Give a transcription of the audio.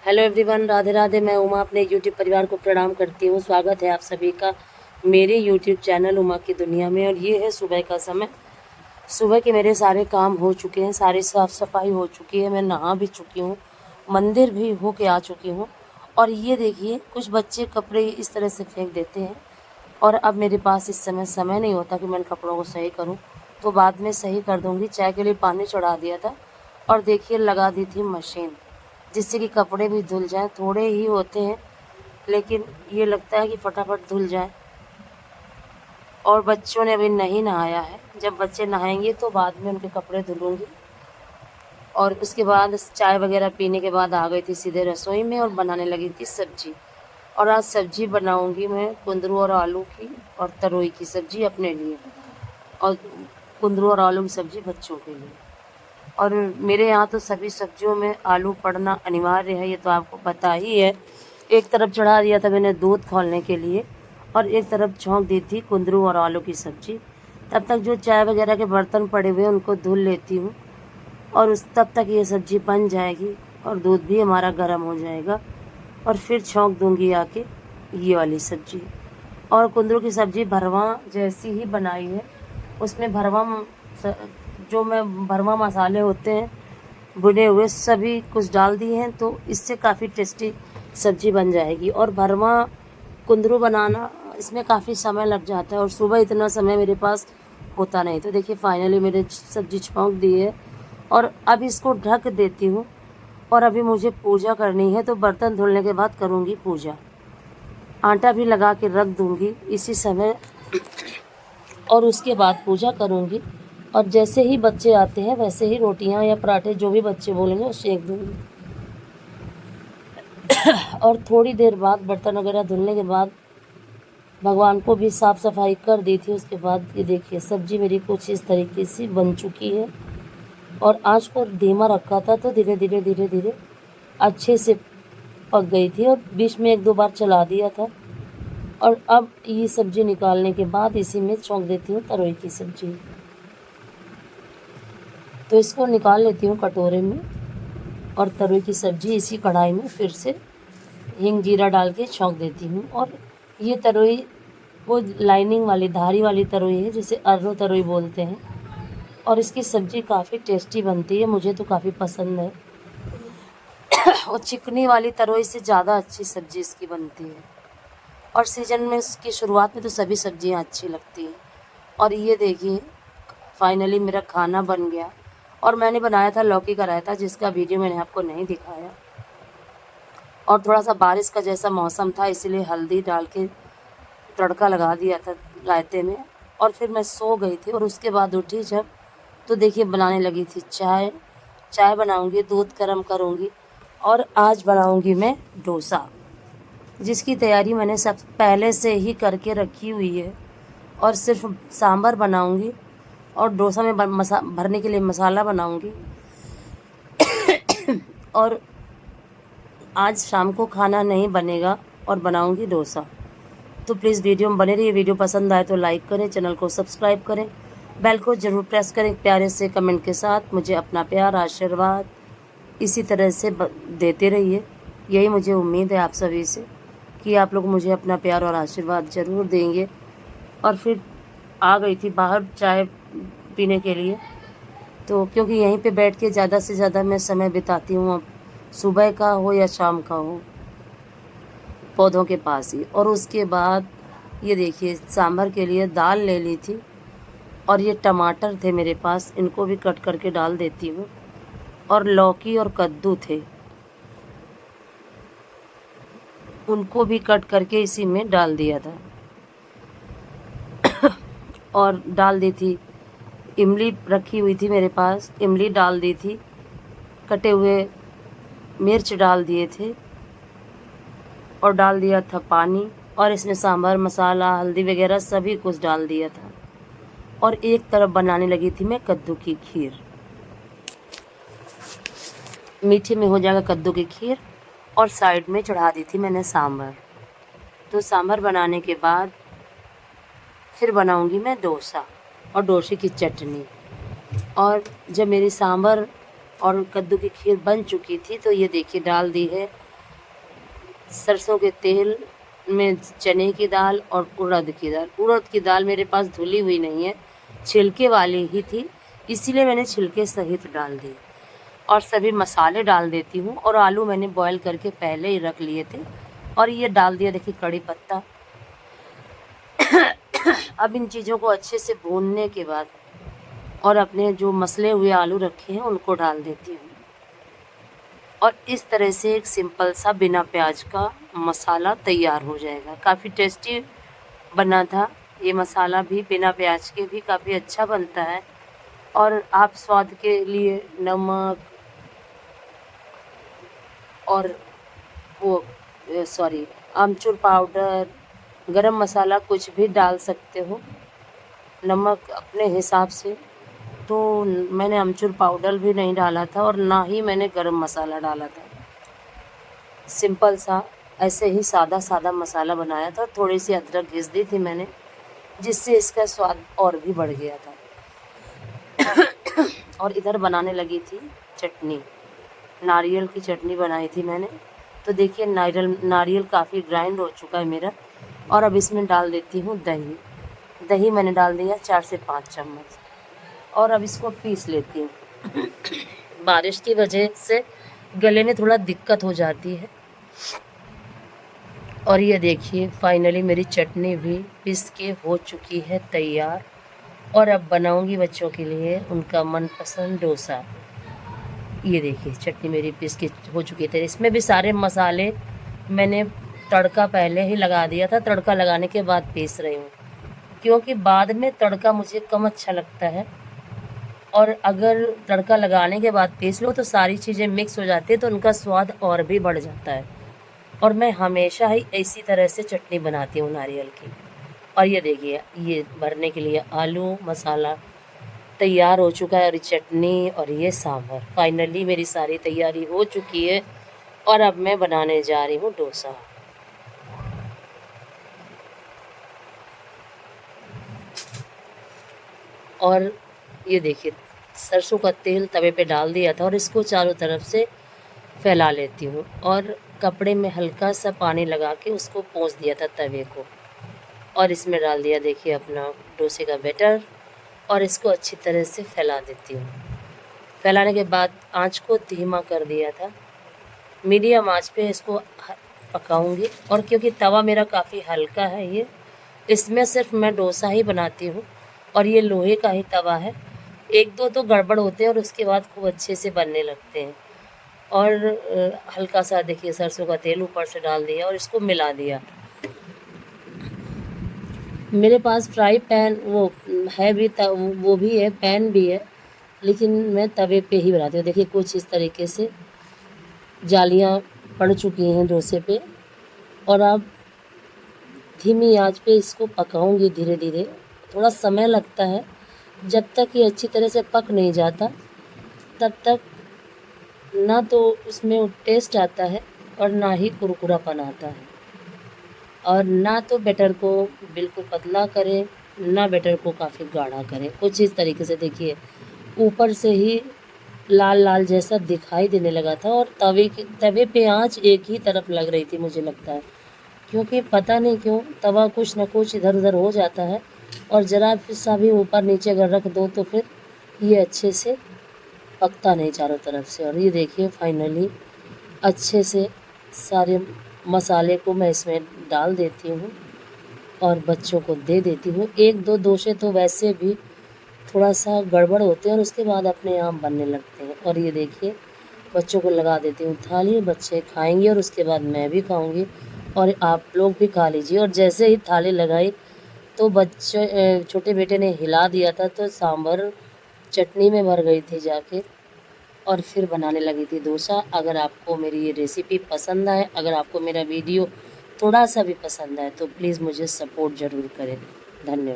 Hello everyone, Radhe Radhe. मैं उमा अपने YouTube परिवार को प्रणाम करती हूँ। स्वागत है आप सभी का मेरे यूट्यूब चैनल उमा की दुनिया में। और ये है सुबह का समय। सुबह के मेरे सारे काम हो चुके हैं, सारी साफ़ सफाई हो चुकी है, मैं नहा भी चुकी हूँ, मंदिर भी हो के आ चुकी हूँ। और ये देखिए, कुछ बच्चे कपड़े इस तरह से फेंक देते हैं और अब मेरे पास इस समय नहीं होता कि मैं इन कपड़ों को सही करूँ, तो बाद में सही कर दूँगी। चाय के लिए पानी चढ़ा दिया था और देखिए लगा दी थी मशीन, जिससे कि कपड़े भी धुल जाएं। थोड़े ही होते हैं लेकिन ये लगता है कि फटाफट धुल जाएं। और बच्चों ने अभी नहीं नहाया है, जब बच्चे नहाएंगे तो बाद में उनके कपड़े धुलूँगी। और उसके बाद चाय वगैरह पीने के बाद आ गई थी सीधे रसोई में और बनाने लगी थी सब्जी। और आज सब्जी बनाऊंगी मैं कुंदरू और आलू की और तरोई की सब्जी अपने लिए, और कुंदरू और आलू की सब्जी बच्चों के लिए। और मेरे यहाँ तो सभी सब्जियों में आलू पड़ना अनिवार्य है, ये तो आपको पता ही है। एक तरफ चढ़ा दिया था मैंने दूध खौलने के लिए और एक तरफ छौंक दी थी कुंदरू और आलू की सब्जी। तब तक जो चाय वगैरह के बर्तन पड़े हुए हैं उनको धुल लेती हूँ और तब तक ये सब्जी बन जाएगी और दूध भी हमारा गर्म हो जाएगा। और फिर छौंक दूंगी आके ये वाली सब्जी। और कुंदरू की सब्जी भरवा जैसी ही बनाई है, उसमें जो मैं भरवा मसाले होते हैं भुने हुए सभी कुछ डाल दिए हैं, तो इससे काफ़ी टेस्टी सब्जी बन जाएगी। और भरवा कुंदरू बनाना इसमें काफ़ी समय लग जाता है और सुबह इतना समय मेरे पास होता नहीं। तो देखिए फाइनली मेरे सब्जी छौंक दी है और अब इसको ढक देती हूँ। और अभी मुझे पूजा करनी है, तो बर्तन धुलने के बाद करूँगी पूजा। आटा भी लगा के रख दूँगी इसी समय और उसके बाद पूजा करूँगी। और जैसे ही बच्चे आते हैं वैसे ही रोटियां या पराठे जो भी बच्चे बोलेंगे वो सेक दूँगी। और थोड़ी देर बाद बर्तन वगैरह धुलने के बाद भगवान को भी साफ़ सफाई कर दी थी। उसके बाद ये देखिए सब्जी मेरी कुछ इस तरीके से बन चुकी है। और आँच पर धीमा रखा था तो धीरे धीरे अच्छे से पक गई थी और बीच में एक दो बार चला दिया था। और अब ये सब्जी निकालने के बाद इसी में छौंक देती हूँ तरोई की सब्जी। तो इसको निकाल लेती हूँ कटोरे में और तरोई की सब्जी इसी कढ़ाई में फिर से हींग जीरा डाल के छौंक देती हूँ। और ये तरोई वो लाइनिंग वाली धारी वाली तरोई है जिसे अर्रो तरोई बोलते हैं। और इसकी सब्ज़ी काफ़ी टेस्टी बनती है, मुझे तो काफ़ी पसंद है। और चिकनी वाली तरोई से ज़्यादा अच्छी सब्ज़ी इसकी बनती है। और सीजन में इसकी शुरुआत में तो सभी सब्जियां अच्छी लगती हैं। और ये देखिए फाइनली मेरा खाना बन गया। और मैंने बनाया था लौकी का रायता, जिसका वीडियो मैंने आपको नहीं दिखाया। और थोड़ा सा बारिश का जैसा मौसम था इसलिए हल्दी डाल के तड़का लगा दिया था रायते में। और फिर मैं सो गई थी और उसके बाद उठी जब, तो देखिए बनाने लगी थी चाय बनाऊंगी, दूध गर्म करूंगी। और आज बनाऊंगी मैं डोसा, जिसकी तैयारी मैंने सब पहले से ही करके रखी हुई है। और सिर्फ सांभर बनाऊंगी और डोसा में भरने के लिए मसाला बनाऊंगी। और आज शाम को खाना नहीं बनेगा और बनाऊंगी डोसा। तो प्लीज़ वीडियो में बने रहिए। वीडियो पसंद आए तो लाइक करें, चैनल को सब्सक्राइब करें, बेल को ज़रूर प्रेस करें प्यारे से कमेंट के साथ। मुझे अपना प्यार आशीर्वाद इसी तरह से देते रहिए। यही मुझे उम्मीद है आप सभी से कि आप लोग मुझे अपना प्यार और आशीर्वाद ज़रूर देंगे। और फिर आ गई थी बाहर चाय पीने के लिए, तो क्योंकि यहीं पे बैठ के ज़्यादा से ज़्यादा मैं समय बिताती हूँ, अब सुबह का हो या शाम का हो, पौधों के पास ही। और उसके बाद ये देखिए सांभर के लिए दाल ले ली थी और ये टमाटर थे मेरे पास, इनको भी कट करके डाल देती हूँ। और लौकी और कद्दू थे, उनको भी कट करके इसी में डाल दिया था। और डाल दी थी इमली, रखी हुई थी मेरे पास, इमली डाल दी थी, कटे हुए मिर्च डाल दिए थे और डाल दिया था पानी। और इसमें सांभर मसाला हल्दी वगैरह सभी कुछ डाल दिया था। और एक तरफ बनाने लगी थी मैं कद्दू की खीर। मीठे में हो जाएगा कद्दू की खीर। और साइड में चढ़ा दी थी मैंने सांभर। तो सांभर बनाने के बाद फिर बनाऊंगी मैं डोसा और डोसे की चटनी। और जब मेरी सांभर और कद्दू की खीर बन चुकी थी तो ये देखिए डाल दी है सरसों के तेल में चने की दाल और उड़द की दाल। उड़द की दाल मेरे पास धुली हुई नहीं है, छिलके वाली ही थी, इसीलिए मैंने छिलके सहित डाल दी। और सभी मसाले डाल देती हूँ। और आलू मैंने बॉईल करके पहले ही रख लिए थे और ये डाल दिया। देखिए कड़ी पत्ता। अब इन चीज़ों को अच्छे से भूनने के बाद और अपने जो मसले हुए आलू रखे हैं उनको डाल देती हूँ। और इस तरह से एक सिंपल सा बिना प्याज का मसाला तैयार हो जाएगा। काफ़ी टेस्टी बना था ये मसाला भी, बिना प्याज के भी काफ़ी अच्छा बनता है। और आप स्वाद के लिए नमक और वो आमचूर पाउडर, गरम मसाला कुछ भी डाल सकते हो, नमक अपने हिसाब से। तो मैंने अमचूर पाउडर भी नहीं डाला था और ना ही मैंने गरम मसाला डाला था। सिंपल सा ऐसे ही सादा सादा मसाला बनाया था। थोड़ी सी अदरक घिस दी थी मैंने, जिससे इसका स्वाद और भी बढ़ गया था। और इधर बनाने लगी थी चटनी, नारियल की चटनी बनाई थी मैंने। तो देखिए नारियल काफ़ी ग्राइंड हो चुका है मेरा। और अब इसमें डाल देती हूँ दही। दही मैंने डाल दिया 4 से 5 चम्मच। और अब इसको पीस लेती हूँ। बारिश की वजह से गले में थोड़ा दिक्कत हो जाती है। और ये देखिए फाइनली मेरी चटनी भी पीस के हो चुकी है तैयार। और अब बनाऊंगी बच्चों के लिए उनका मनपसंद डोसा। ये देखिए चटनी मेरी पीस के हो चुकी थी। इसमें भी सारे मसाले मैंने तड़का पहले ही लगा दिया था, तड़का लगाने के बाद पीस रही हूँ, क्योंकि बाद में तड़का मुझे कम अच्छा लगता है। और अगर तड़का लगाने के बाद पीस लो तो सारी चीज़ें मिक्स हो जाती है, तो उनका स्वाद और भी बढ़ जाता है। और मैं हमेशा ही इसी तरह से चटनी बनाती हूँ नारियल की। और ये देखिए ये भरने के लिए आलू मसाला तैयार हो चुका है, और चटनी और ये सांभर। फाइनली मेरी सारी तैयारी हो चुकी है और अब मैं बनाने जा रही हूँ डोसा। और ये देखिए सरसों का तेल तवे पे डाल दिया था और इसको चारों तरफ से फैला लेती हूँ। और कपड़े में हल्का सा पानी लगा के उसको पोंछ दिया था तवे को। और इसमें डाल दिया देखिए अपना डोसे का बैटर और इसको अच्छी तरह से फैला देती हूँ। फैलाने के बाद आंच को धीमा कर दिया था, मीडियम आंच पे इसको पकाऊंगी। और क्योंकि तवा मेरा काफ़ी हल्का है, ये इसमें सिर्फ मैं डोसा ही बनाती हूँ और ये लोहे का ही तवा है। एक दो तो गड़बड़ होते हैं और उसके बाद खूब अच्छे से बनने लगते हैं। और हल्का सा देखिए सरसों का तेल ऊपर से डाल दिया और इसको मिला दिया। मेरे पास फ्राई पैन वो है भी, वो भी है, पैन भी है, लेकिन मैं तवे पे ही बनाती हूँ। देखिए कुछ इस तरीके से जालियाँ पड़ चुकी हैं डोसे पे। और अब धीमी आंच पे इसको पकाऊंगी धीरे धीरे। थोड़ा समय लगता है, जब तक ये अच्छी तरह से पक नहीं जाता तब तक ना तो उसमें टेस्ट आता है और ना ही कुरकुरापन आता है। और ना तो बैटर को बिल्कुल पतला करें, ना बैटर को काफ़ी गाढ़ा करें। कुछ इस तरीके से देखिए ऊपर से ही लाल लाल जैसा दिखाई देने लगा था। और तवे पे आंच एक ही तरफ लग रही थी मुझे लगता है, क्योंकि पता नहीं क्यों तवा कुछ ना कुछ इधर उधर हो जाता है। और ज़रा सा भी ऊपर नीचे अगर रख दो तो फिर ये अच्छे से पकता नहीं चारों तरफ से। और ये देखिए फाइनली अच्छे से सारे मसाले को मैं इसमें डाल देती हूँ और बच्चों को दे देती हूँ। एक दो डोसे तो वैसे भी थोड़ा सा गड़बड़ होते हैं और उसके बाद अपने आप बनने लगते हैं। और ये देखिए बच्चों को लगा देती हूँ थाली, बच्चे खाएंगे और उसके बाद मैं भी खाऊंगी और आप लोग भी खा लीजिए। और जैसे ही थाली लगाई तो बच्चे छोटे बेटे ने हिला दिया था, तो सांभर चटनी में भर गई थी जाके और फिर बनाने लगी थी डोसा। अगर आपको मेरी ये रेसिपी पसंद आए, अगर आपको मेरा वीडियो थोड़ा सा भी पसंद आए तो प्लीज़ मुझे सपोर्ट ज़रूर करें। धन्यवाद।